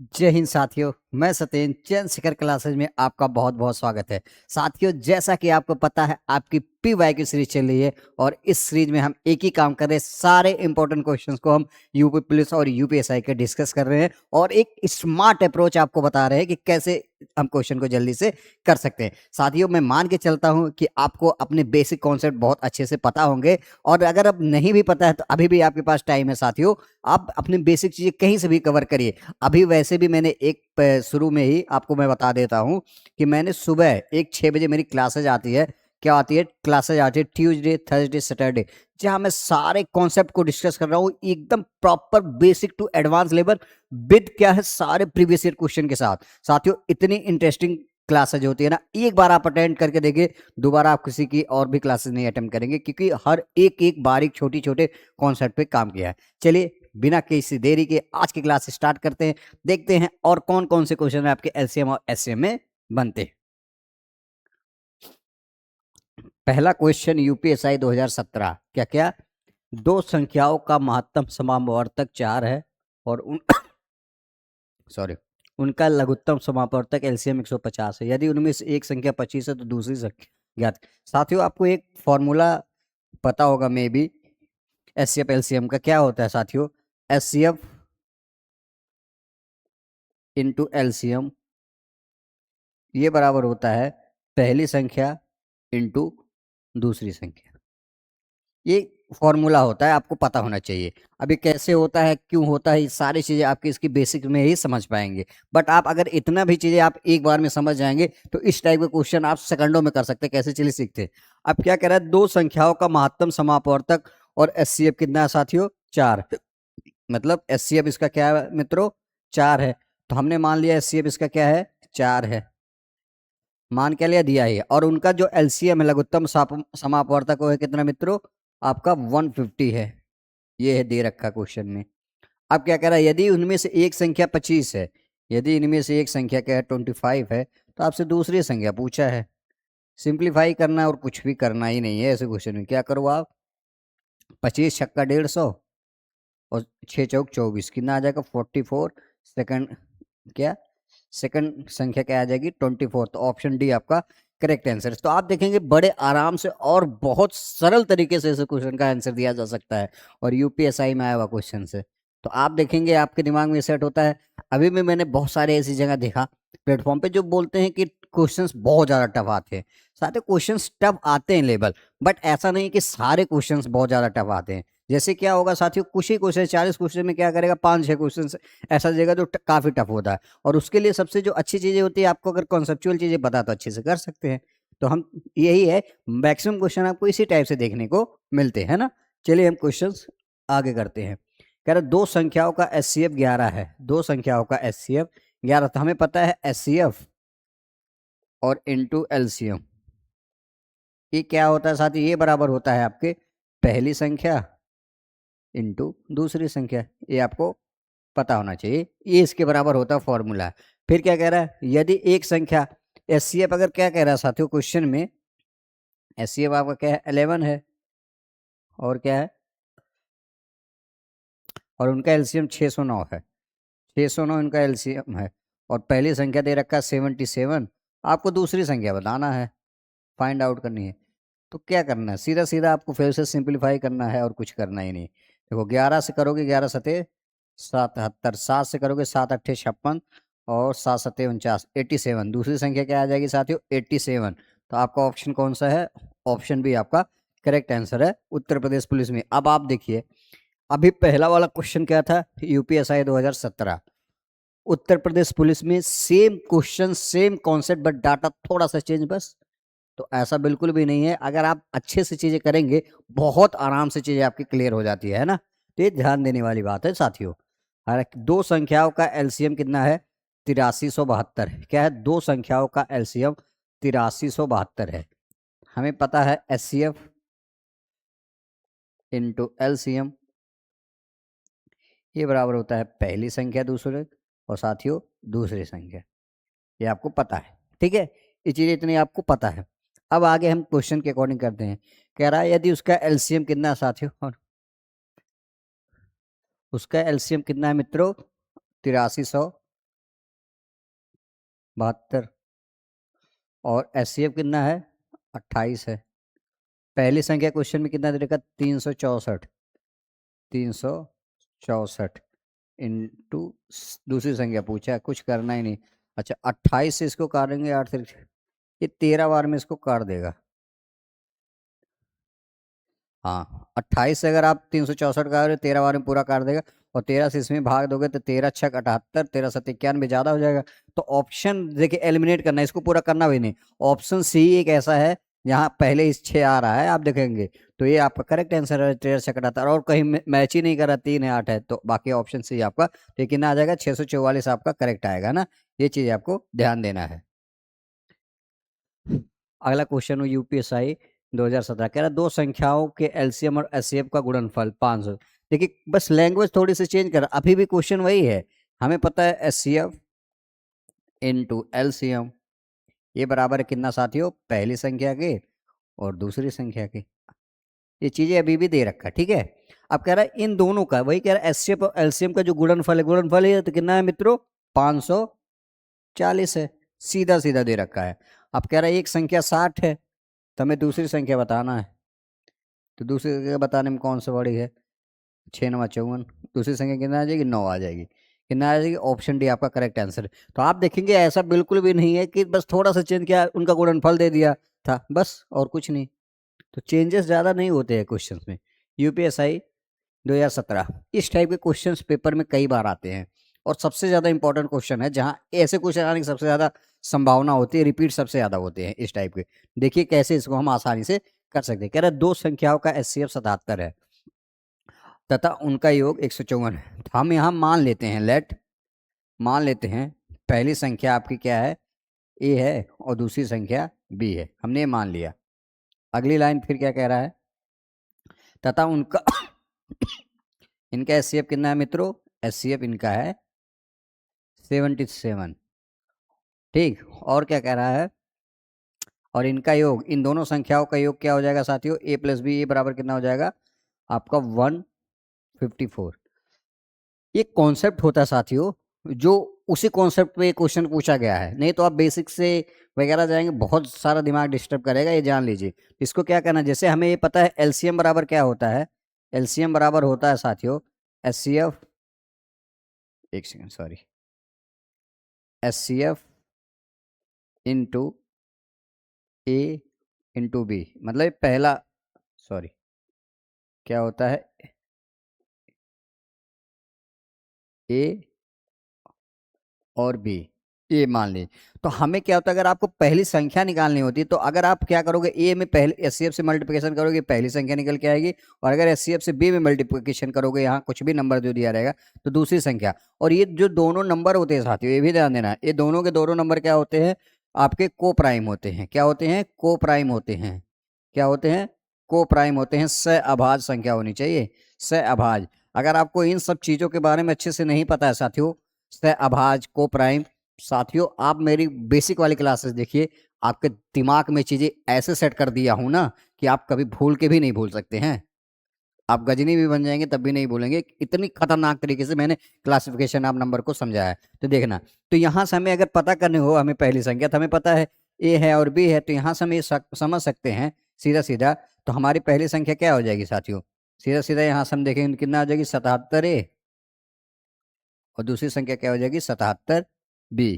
जय हिंद साथियों। मैं सत्येंद्र चंद्र शेखर क्लासेज में आपका बहुत बहुत स्वागत है। साथियों, जैसा कि आपको पता है, आपकी पीवाई की सीरीज चल रही है और इस सीरीज में हम एक ही काम कर रहे हैं। सारे इंपॉर्टेंट क्वेश्चंस को हम यूपी पुलिस और यूपीएसआई के डिस्कस कर रहे हैं और एक स्मार्ट अप्रोच आपको बता रहे हैं कि कैसे हम क्वेश्चन को जल्दी से कर सकते हैं। साथियों, मैं मान के चलता हूं कि आपको अपने बेसिक कॉन्सेप्ट बहुत अच्छे से पता होंगे और अगर अब नहीं भी पता है तो अभी भी आपके पास टाइम है। साथियों, आप अपनी बेसिक चीजें कहीं से भी कवर करिए। अभी वैसे भी मैंने शुरू में ही आपको मैं बता देता हूं कि मैंने सुबह 6 बजे मेरी क्लासेज आती है। क्या आती है? क्लासेज आती है ट्यूसडे, थर्सडे, सैटरडे, जहां मैं सारे कॉन्सेप्ट को डिस्कस कर रहा हूं एकदम proper basic to advance level with क्या है सारे प्रीवियस ईयर क्वेश्चन के साथ। साथियों, इतनी इंटरेस्टिंग क्लासेज होती है ना, एक बार आप अटेंड करके देखिए, दोबारा आप किसी की और भी क्लासेस नहीं अटेंड करेंगे, क्योंकि हर एक एक बारीक छोटी छोटे कॉन्सेप्ट पे काम किया है। चलिए, बिना किसी देरी के आज की क्लास स्टार्ट करते हैं। देखते हैं और कौन कौन से क्वेश्चन आपके एलसीएम और एससीएम में बनते हैं। पहला क्वेश्चन यूपीएसआई 2017। क्या क्या? दो संख्याओं का महत्तम समापवर्तक 4 है और सॉरी उनका लघुत्तम समापवर्तक एलसीएम 150 है। यदि उनमें से एक संख्या 25 है तो दूसरी संख्या ज्ञात। साथियों, आपको एक फॉर्मूला पता होगा मे बी। एचसीएफ एलसीएम का क्या होता है साथियों? एचसीएफ इंटू एलसीएम ये बराबर होता है पहली संख्या इंटू दूसरी संख्या। ये फॉर्मूला होता है, आपको पता होना चाहिए। अभी कैसे होता है, क्यों होता है, ये सारी चीजें आपकी इसकी बेसिक में ही समझ पाएंगे। बट आप अगर इतना भी चीजें आप एक बार में समझ जाएंगे तो इस टाइप के क्वेश्चन आप सेकंडों में कर सकते हैं। कैसे? चलिए सीखते हैं। अब क्या कह रहा है? दो संख्याओं का महत्तम समापवर्तक और एचसीएफ कितना है साथियों? 4। मतलब एचसीएफ इसका क्या है मित्रों? 4 है। तो हमने मान लिया एचसीएफ इसका क्या है? 4 है। मान क्या लिया? दिया ही है। और उनका जो एलसीएम है, लघुत्तम समापवर्तक, वो है कितना मित्रों? आपका 150 है। ये है दे रखा क्वेश्चन में। अब क्या कह रहा है? यदि उनमें से एक संख्या 25 है, यदि इनमें से एक संख्या क्या है? 25 है, तो आपसे दूसरी संख्या पूछा है। सिंप्लीफाई करना है और कुछ भी करना ही नहीं है ऐसे क्वेश्चन में। क्या करो आप? 25 छक्का 150 और 6 चौक 24, कितना आ जाएगा? 44। सेकंड क्या? सेकंड संख्या क्या आ जाएगी? 24। तो ऑप्शन डी आपका करेक्ट आंसर है। तो आप देखेंगे बड़े आराम से और बहुत सरल तरीके से इस क्वेश्चन का आंसर दिया जा सकता है और यूपीएसआई में आया हुआ क्वेश्चन से। तो आप देखेंगे आपके दिमाग में सेट होता है। अभी भी मैंने बहुत सारे ऐसी जगह देखा प्लेटफॉर्म पे जो बोलते हैं कि क्वेश्चंस बहुत ज्यादा टफ आते हैं। सारे क्वेश्चंस टफ आते हैं लेवल, बट ऐसा नहीं कि सारे क्वेश्चंस बहुत ज्यादा टफ आते हैं। जैसे क्या होगा साथियों, कुछ ही क्वेश्चन 40 क्वेश्चन में क्या करेगा, 5-6 क्वेश्चन ऐसा देगा जो काफी टफ होता है। और उसके लिए सबसे जो अच्छी चीजें होती है, आपको अगर कॉन्सेप्चुअल चीजें पता तो अच्छे से कर सकते हैं। तो हम यही है, मैक्सिमम क्वेश्चन आपको इसी टाइप से देखने को मिलते हैं ना। चलिए हम क्वेश्चंस आगे करते हैं। कह रहे दो संख्याओं का एचसीएफ 11 है। दो संख्याओं का एचसीएफ 11, तो हमें पता है एचसीएफ और इनटू एलसीएम ये क्या होता है साथी? ये बराबर होता है आपके पहली संख्या इंटू दूसरी संख्या। ये आपको पता होना चाहिए। ये इसके बराबर होता है फॉर्मूला। फिर क्या कह रहा है? यदि एक संख्या एचसीएफ, अगर क्या कह रहा है साथियों क्वेश्चन में, एचसीएफ आपका क्या है? 11 है। और क्या है? और उनका एलसीएम 609 है। 609 इनका एलसीएम है। और पहली संख्या दे रखा है 77। आपको दूसरी संख्या बताना है, फाइंड आउट करनी है। तो क्या करना है? सीधा सीधा आपको फिर से सिंप्लीफाई करना है और कुछ करना ही नहीं। देखो, 11 से करोगे 11 सते 77, 7 से करोगे 7 अट्ठे 56 और 7 सते 49, 87। दूसरी संख्या क्या आ जाएगी साथियों? 87। तो आपका ऑप्शन कौन सा है? ऑप्शन बी आपका करेक्ट आंसर है, उत्तर प्रदेश पुलिस में। अब आप देखिए, अभी पहला वाला क्वेश्चन क्या था? यूपीएसआई 2017, उत्तर प्रदेश पुलिस में same question same concept, but data थोड़ा सा चेंज बस। तो ऐसा बिल्कुल भी नहीं है। अगर आप अच्छे से चीजें करेंगे, बहुत आराम से चीजें आपकी क्लियर हो जाती है ना। तो ये ध्यान देने वाली बात है साथियों। हालांकि दो संख्याओं का एलसीएम कितना है? 8372। क्या है? दो संख्याओं का एलसीएम 8372 है। हमें पता है एचसीएफ इंटू एलसीएम ये बराबर होता है पहली संख्या दूसरे और साथियों दूसरी संख्या। ये आपको पता है, ठीक है। ये चीजें इतनी आपको पता है। अब आगे हम क्वेश्चन के अकॉर्डिंग करते हैं। कह रहा है यदि उसका एलसीएम कितना है साथियों? और उसका एलसीएम कितना है मित्रों? 8372। 72 और एचसीएफ कितना है 28 है। पहली संख्या क्वेश्चन में कितना दे रखा 364 364 इंटू दूसरी संख्या पूछा है, कुछ करना ही नहीं। अच्छा 28 से इसको काटेंगे 8 से ये 13 बार में इसको काट देगा। हाँ 28 से अगर आप 364 का 13 बार में पूरा काट देगा और 13 से इसमें भाग दोगे तो 13 छक 78 13 सत्त 91 ज़्यादा हो जाएगा। तो ऑप्शन देखिए एलिमिनेट करना है, इसको पूरा करना भी नहीं। ऑप्शन सी एक ऐसा है यहाँ पहले इस 6 आ रहा है आप देखेंगे, तो ये आपका करेक्ट आंसर है 13 छक 78 और कहीं मैच ही नहीं कर रहा 3 है 8 है, तो बाकी ऑप्शन सी आपका लेकिन आ जाएगा 644 आपका करेक्ट आएगा ना। ये चीज़ आपको ध्यान देना है। अगला क्वेश्चन यूपीएसआई 2017 कह रहा है दो संख्याओं के एलसीएम और एचसीएफ का गुणनफल 500। देखिए बस लैंग्वेज थोड़ी सी चेंज कर, अभी भी क्वेश्चन वही है। हमें पता है एचसीएफ इनटू एलसीएम ये बराबर है कितना साथियों, पहली संख्या के और दूसरी संख्या के। ये चीजें अभी भी दे रखा है, ठीक है। अब कह रहा है इन दोनों का, वही कह रहा है एचसीएफ और एलसीएम का जो गुणनफल है तो कितना है मित्रों 540 है, सीधा सीधा दे रखा है। अब कह रहा है एक संख्या 60 है तो हमें दूसरी संख्या बताना है, तो दूसरी संख्या बताने में कौन सा बड़ी है 6 9 54, दूसरी संख्या कितना आ जाएगी 9 आ जाएगी, कितना आ जाएगी ऑप्शन डी आपका करेक्ट आंसर है। तो आप देखेंगे ऐसा बिल्कुल भी नहीं है कि बस थोड़ा सा चेंज किया उनका गुणनफल दे दिया था बस और कुछ नहीं। तो चेंजेस ज़्यादा नहीं होते हैं क्वेश्चंस में। यूपीएसआई 2017 इस टाइप के क्वेश्चंस पेपर में कई बार आते हैं और सबसे ज़्यादा इंपॉर्टेंट क्वेश्चन है जहाँ ऐसे क्वेश्चन आने की सबसे ज़्यादा संभावना होती है, रिपीट सबसे ज़्यादा होते हैं इस टाइप के। देखिए कैसे इसको हम आसानी से कर सकते हैं। कह रहा है दो संख्याओं का एचसीएफ 77 है तथा उनका योग 154 है। तो हम यहाँ मान लेते हैं मान लेते हैं पहली संख्या आपकी क्या है ए है और दूसरी संख्या बी है, हमने ये मान लिया। अगली लाइन फिर क्या कह रहा है तथा उनका इनका एचसीएफ कितना है मित्रों, एचसीएफ इनका है 77। ठीक, और क्या कह रहा है और इनका योग, इन दोनों संख्याओं का योग क्या हो जाएगा साथियों ए प्लस बी, ए बराबर कितना हो जाएगा आपका 154। ये कॉन्सेप्ट होता है साथियों जो उसी कॉन्सेप्ट पे क्वेश्चन पूछा गया है, नहीं तो आप बेसिक से वगैरह जाएंगे बहुत सारा दिमाग डिस्टर्ब करेगा, ये जान लीजिए। इसको क्या करना, जैसे हमें ये पता है एलसीएम बराबर क्या होता है, एलसीएम बराबर होता है साथियों एचसीएफ, एक सेकंड सॉरी, एचसीएफ इंटू ए इंटू बी, मतलब पहला सॉरी क्या होता है ए और बी, ए मान लीजिए। तो हमें क्या होता है अगर आपको पहली संख्या निकालनी होती है तो अगर आप क्या करोगे ए में पहले एचसीएफ से मल्टीप्लिकेशन करोगे पहली संख्या निकल के आएगी, और अगर एचसीएफ से बी में मल्टीप्लिकेशन करोगे यहाँ कुछ भी नंबर जो दिया रहेगा तो दूसरी संख्या। और ये जो दोनों नंबर होते हैं साथियों ये भी ध्यान देना, ये दोनों के दोनों नंबर क्या होते हैं आपके को प्राइम होते हैं। क्या होते हैं, को प्राइम होते हैं। क्या होते हैं, को प्राइम होते हैं। सहअभाज्य संख्या होनी चाहिए, सहअभाज्य। अगर आपको इन सब चीजों के बारे में अच्छे से नहीं पता है साथियों, सहअभाज्य को प्राइम, साथियों आप मेरी बेसिक वाली क्लासेस देखिए, आपके दिमाग में चीजें ऐसे सेट कर दिया हूं ना कि आप कभी भूल के भी नहीं भूल सकते हैं। आप गजनी भी बन जाएंगे तब भी नहीं भूलेंगे, इतनी खतरनाक तरीके से मैंने क्लासिफिकेशन आप नंबर को समझाया है। तो देखना, तो यहाँ से हमें अगर पता करने हो, हमें पहली संख्या तो हमें पता है ए है और बी है, तो यहाँ से हम ये समझ सकते हैं सीधा सीधा। तो हमारी पहली संख्या क्या हो जाएगी साथियों, सीधा सीधा यहाँ से हम देखेंगे कितना आ जाएगी 77 ए, और दूसरी संख्या क्या हो जाएगी 77 बी।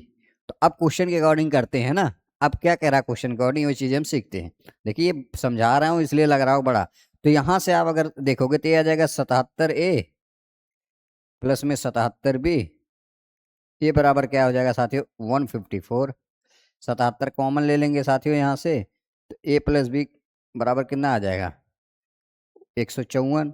तो अब क्वेश्चन के अकॉर्डिंग करते हैं ना, अब क्या कह रहा है क्वेश्चन के अकॉर्डिंग वो चीजें हम सीखते हैं। देखिए ये समझा रहा हूँ इसलिए लग रहा हो बड़ा। तो यहां से आप अगर देखोगे तो ये आ जाएगा 77 ए प्लस में 77 बी, ये बराबर क्या हो जाएगा साथियों 154। 77 कॉमन ले लेंगे साथियों यहाँ से, तो ए प्लस बी बराबर कितना आ जाएगा 154।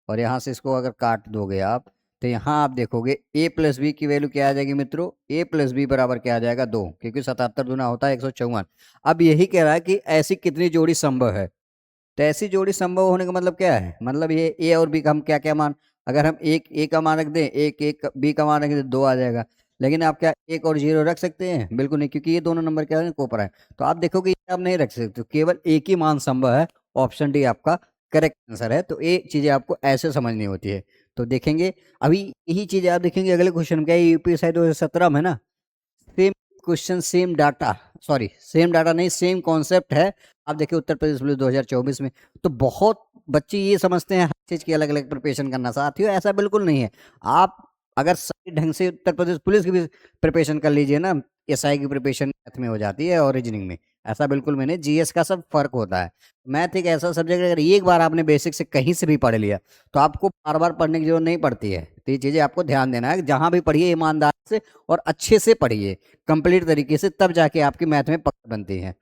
और यहाँ से इसको अगर काट दोगे आप तो यहाँ आप देखोगे ए प्लस बी की वैल्यू क्या आ जाएगी मित्रों, ए प्लस बी बराबर क्या आ जाएगा 2, क्योंकि 77 दूना होता है 154। अब यही कह रहा है कि ऐसी कितनी जोड़ी संभव है। तो ऐसी जोड़ी संभव होने का मतलब क्या है, मतलब ये ए और बी का हम क्या क्या मान, अगर हम एक ए का मान रख दें, एक एक बी का मान रख दें 2 आ जाएगा। लेकिन आप क्या एक और 0 रख सकते हैं, बिल्कुल नहीं, क्योंकि ये दोनों नंबर क्या है कोपर है। तो आप देखोगे ये आप नहीं रख सकते, केवल एक ही मान संभव है, ऑप्शन डी आपका करेक्ट आंसर है। तो ये चीजें आपको ऐसे समझनी होती है। तो देखेंगे अभी यही चीजें आप देखेंगे अगले क्वेश्चन में, क्या यूपीएसआई 2017 में है ना, same question same data, sorry same data नहीं, सेम कॉन्सेप्ट है। आप देखिए उत्तर प्रदेश पुलिस 2024 में, तो बहुत बच्चे ये समझते हैं हर चीज की अलग अलग प्रिपरेशन करना। साथियों ऐसा बिल्कुल नहीं है। आप अगर सही ढंग से उत्तर प्रदेश पुलिस की भी प्रिपरेशन कर लीजिए ना, एसआई की प्रिपरेशन मैथ में हो जाती है और रीजनिंग में, ऐसा बिल्कुल में नहीं। जीएस का सब फर्क होता है। मैथ एक ऐसा सब्जेक्ट है, अगर एक बार आपने बेसिक से कहीं से भी पढ़ लिया तो आपको बार बार पढ़ने की जरूरत नहीं पड़ती है। तो ये चीजें आपको ध्यान देना है, जहां भी पढ़िए ईमानदार से और अच्छे से पढ़िए, कंप्लीट तरीके से, तब जाके आपकी मैथ में पकड़ बनती है।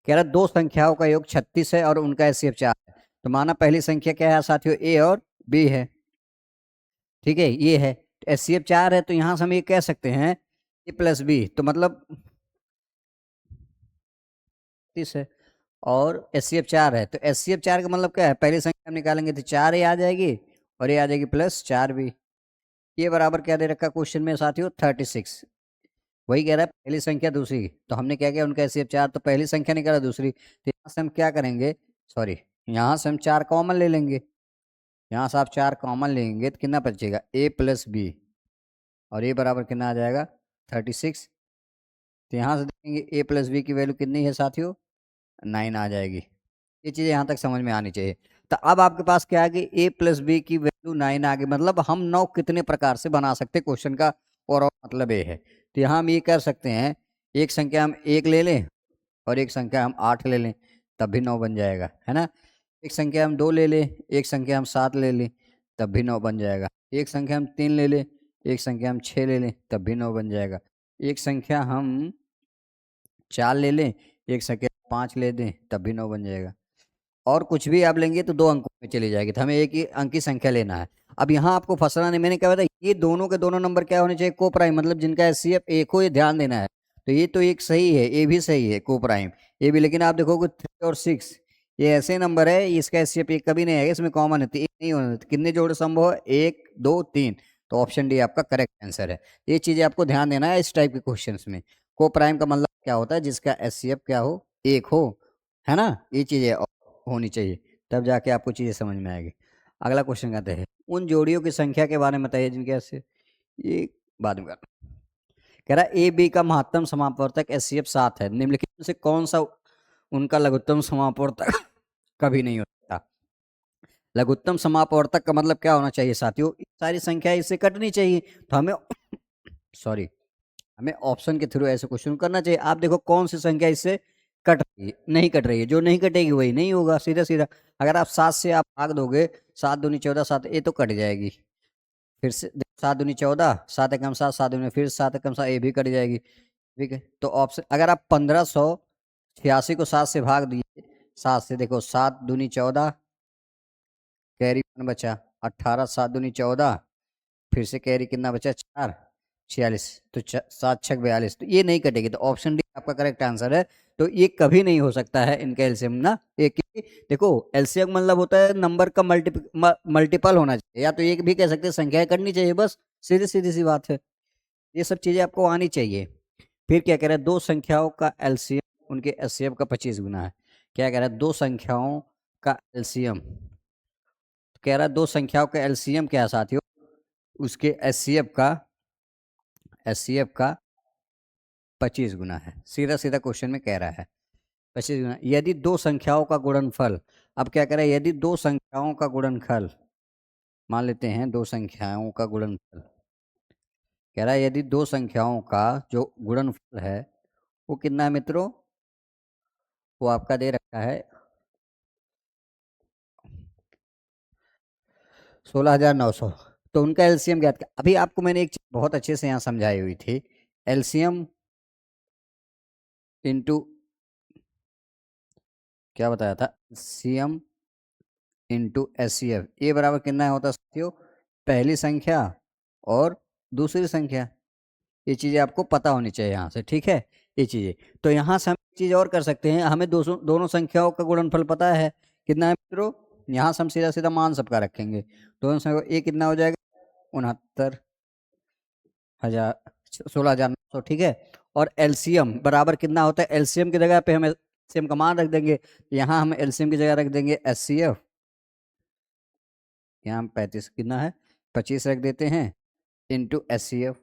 कह रहा दो संख्याओं का योग 36 है और उनका एचसीएफ 4 है। तो माना पहली संख्या क्या है साथियों, ए और बी है, ठीक है, ये है। एचसीएफ 4 है, तो यहां से हम ये कह सकते हैं ए प्लस बी, तो मतलब 30 है और एचसीएफ 4 है। तो एचसीएफ 4 का मतलब क्या है, पहली संख्या हम निकालेंगे तो 4 ए आ जाएगी और ये आ जाएगी प्लस 4 बी। ये बराबर क्या दे रखा क्वेश्चन में साथियों, 36। वही कह रहा है पहली संख्या दूसरी, तो हमने क्या किया, उनका एचसीएफ 4, तो पहली संख्या निकाला दूसरी, तो यहाँ से हम क्या करेंगे, सॉरी यहाँ से हम 4 कॉमन ले लेंगे। यहाँ से आप 4 कॉमन लेंगे तो कितना बचेगा, ए प्लस बी, और ये बराबर कितना आ जाएगा, 36। तो यहाँ से देखेंगे ए प्लस बी की वैल्यू कितनी है साथियों, 9 आ जाएगी। ये चीज़ें यहाँ तक समझ में आनी चाहिए। तो अब आपके पास क्या है कि ए प्लस बी की वैल्यू 9 आ गई, मतलब हम 9 कितने प्रकार से बना सकते हैं क्वेश्चन का, और मतलब ये है। तो यहाँ हम ये कर सकते हैं, एक संख्या हम 1 ले लें और एक संख्या हम 8 ले लें, तब भी 9 बन जाएगा, है ना। एक संख्या हम 2 ले लें, एक संख्या हम 7 ले लें, तब भी 9 बन जाएगा। एक संख्या हम 3 ले लें, एक संख्या हम 6 ले लें, तब भी 9 बन जाएगा। एक संख्या हम 4 ले लें, एक संख्या 5 ले दें, तब भी 9 बन जाएगा। और कुछ भी आप लेंगे तो 2 अंकों में चली जाएगी, तो हमें एक ही अंक की संख्या लेना है। अब यहाँ आपको फंसना नहीं, मैंने क्या बताया, ये दोनों के दोनों नंबर क्या होने चाहिए, को प्राइम, मतलब जिनका एचसीएफ एक हो, ये ध्यान देना है। तो ये तो एक सही है, ये भी सही है, को प्राइम ये भी। लेकिन आप देखोगे 3 और 6 ये ऐसे नंबर है, इसका एचसीएफ एक कभी नहीं आएगा, इसमें कॉमन है, तो एक नहीं होना। तो कितने जोड़ संभव है, 1 2 3, तो ऑप्शन डी आपका करेक्ट आंसर है। ये चीजें आपको ध्यान देना है इस टाइप के क्वेश्चन में। को प्राइम का मतलब क्या होता है, जिसका एचसीएफ क्या हो, एक हो, है ना। ये चीजें होनी चाहिए, तब जाके आपको चीजें समझ में आएगी। अगला क्वेश्चन कहते हैं, उन जोड़ियों की संख्या के बारे में बताइए जिनके ऐसे, ये बाद में कह रहा है ए बी का महत्तम समापवर्तक एचसीएफ 7 है, निम्नलिखित में से कौन सा उनका लघुत्तम समापवर्तक कभी नहीं हो सकता। लघुत्तम समापवर्तक का मतलब क्या होना चाहिए साथियों, सारी संख्या इससे कटनी चाहिए, तो हमें सॉरी हमें ऑप्शन के थ्रू ऐसे क्वेश्चन करना चाहिए। आप देखो कौन सी संख्या इससे कट रही है, नहीं कट रही है, जो नहीं कटेगी वही नहीं होगा, सीधा सीधा। अगर आप 7 से आप भाग दोगे, 7 दूनी 14, 7 ये तो कट जाएगी। फिर से 7 दूनी 14, 7 एकम 7, 7 दूनी फिर 7 एकम 7, ये भी कट जाएगी, ठीक है। तो ऑप्शन, अगर आप 1586 को 7 से भाग दिए, 7 से देखो 7 दूनी 14, कैरी 1 बचा, 18, 7 दूनी 14, फिर से कैरी कितना बचा, 4, 46, तो 7 छक 42, तो ये नहीं कटेगी, तो ऑप्शन डी आपका करेक्ट आंसर है। तो ये कभी नहीं हो सकता है इनका एलसीएम ना, एक देखो एलसीएम मतलब होता है नंबर का मल्टीपल होना चाहिए, या तो एक भी कह सकते हैं, संख्याएं करनी चाहिए, बस सीधी सीधी सी बात है। ये सब चीजें आपको आनी चाहिए। फिर क्या कह रहा है, दो संख्याओं का एलसीएम उनके एचसीएफ का 25 गुना है। क्या कह रहा है, दो संख्याओं का एलसीएम, कह रहा है दो संख्याओं का एलसीएम क्या है साथियों, उसके एचसीएफ का 25 गुना है। सीधा सीधा क्वेश्चन में कह रहा है 25 गुना। यदि दो संख्याओं का गुणनफल, अब क्या कह रहा है, यदि दो संख्याओं का गुणनफल, मान लेते हैं दो संख्याओं का गुणनफल, कह रहा है यदि दो संख्याओं का जो गुणनफल है वो कितना है मित्रों, वो आपका दे रखा है 16,900। तो उनका एलसीएम ज्ञात कर। अभी आपको मैंने एक चीज बहुत अच्छे से यहाँ समझाई हुई थी, एलसीएम इंटू, क्या बताया था, सीएम इंटू एचसीएफ, ये बराबर कितना होता है साथियों, पहली संख्या और दूसरी संख्या। ये चीजें आपको पता होनी चाहिए यहाँ से, ठीक है। ये चीजें, तो यहाँ से हम एक चीज और कर सकते हैं, हमें दोनों संख्याओं का गुणनफल पता है कितना है मित्रों, यहाँ से हम सीधा सीधा मान सबका रखेंगे, दोनों संख्या ये कितना हो जाएगा, 69,000, 16,900, ठीक है। और एलसीएम बराबर कितना होता है, एलसीएम की जगह पे हम एलसीएम का मान रख देंगे, यहाँ हम एलसीएम की जगह रख देंगे एचसीएफ, यहाँ हम 35 कितना है, 25 रख देते हैं, इंटू एचसीएफ,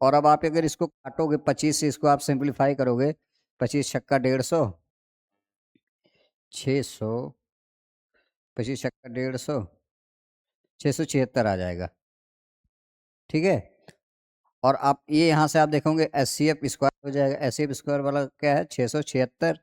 और अब आप अगर इसको काटोगे 25 से, इसको आप सिंप्लीफाई करोगे, 25 छक्का 150, 600, 25 छक्का 150, 676 आ जाएगा। ठीक है। और आप ये यहाँ से आप देखोगे एस सी एफ स्क्वायर हो जाएगा। एस सी एफ स्क्वायर वाला क्या है, 676।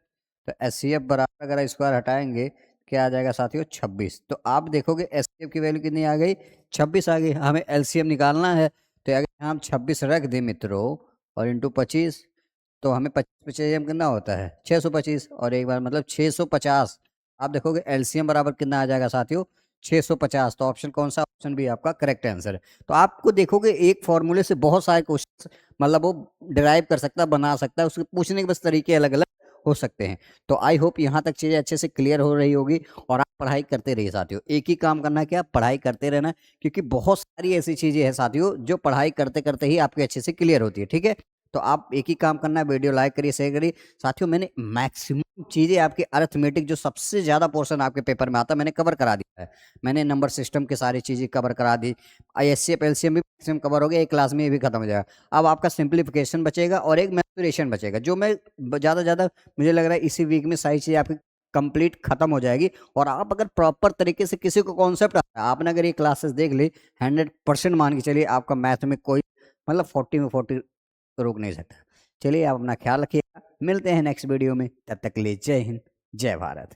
तो एस सी एफ बराबर अगर स्क्वायर हटाएंगे क्या आ जाएगा साथियों, 26। तो आप देखोगे एस सी एफ की वैल्यू कितनी आ गई, 26 आ गई। हमें एलसीएम निकालना है, तो अगर हम 26 रख दें मित्रों और इंटू 25, तो हमें 25 में कितना होता है, 625। और एक बार मतलब 650। आप देखोगे एलसीएम बराबर कितना आ जाएगा साथियों, 650। तो ऑप्शन कौन सा, ऑप्शन भी आपका करेक्ट आंसर है। तो आपको देखोगे एक फॉर्मूले से बहुत सारे क्वेश्चन मतलब वो डिराइव कर सकता है, बना सकता है, उसके पूछने के बस तरीके अलग अलग हो सकते हैं। तो आई होप यहाँ तक चीजें अच्छे से क्लियर हो रही होगी। और आप पढ़ाई करते रहिए साथियों, एक ही काम करना है, क्या, पढ़ाई करते रहना। क्योंकि बहुत सारी ऐसी चीजें हैं साथियों जो पढ़ाई करते करते ही आपके अच्छे से क्लियर होती है। ठीक है। तो आप एक ही काम करना है, वीडियो लाइक करिए, शेयर करिए साथियों। मैंने मैक्सिमम चीजें आपकी अरिथमेटिक जो सबसे ज्यादा पोर्शन आपके पेपर में आता है मैंने कवर करा दिया है। मैंने नंबर सिस्टम की सारी चीजें कवर करा दी, आईएससीएफ एलसीएम भी मैक्सिमम कवर हो गया, एक क्लास में ये भी खत्म हो जाएगा। अब आपका सिंप्लीफिकेशन बचेगा और एक मैथुरेशन बचेगा, जो मैं ज्यादा ज्यादा मुझे लग रहा है इसी वीक में सारी चीजें आपकी कंप्लीट खत्म हो जाएगी। और आप अगर प्रॉपर तरीके से किसी को कॉन्सेप्ट आता है, आपने अगर ये क्लासेस देख ली, 100% मान के चलिए आपका मैथ में कोई मतलब 40 में 40 रोक नहीं सकता। चलिए आप अपना ख्याल रखिएगा, मिलते हैं नेक्स्ट वीडियो में, तब तक के लिए जय हिंद, जय भारत।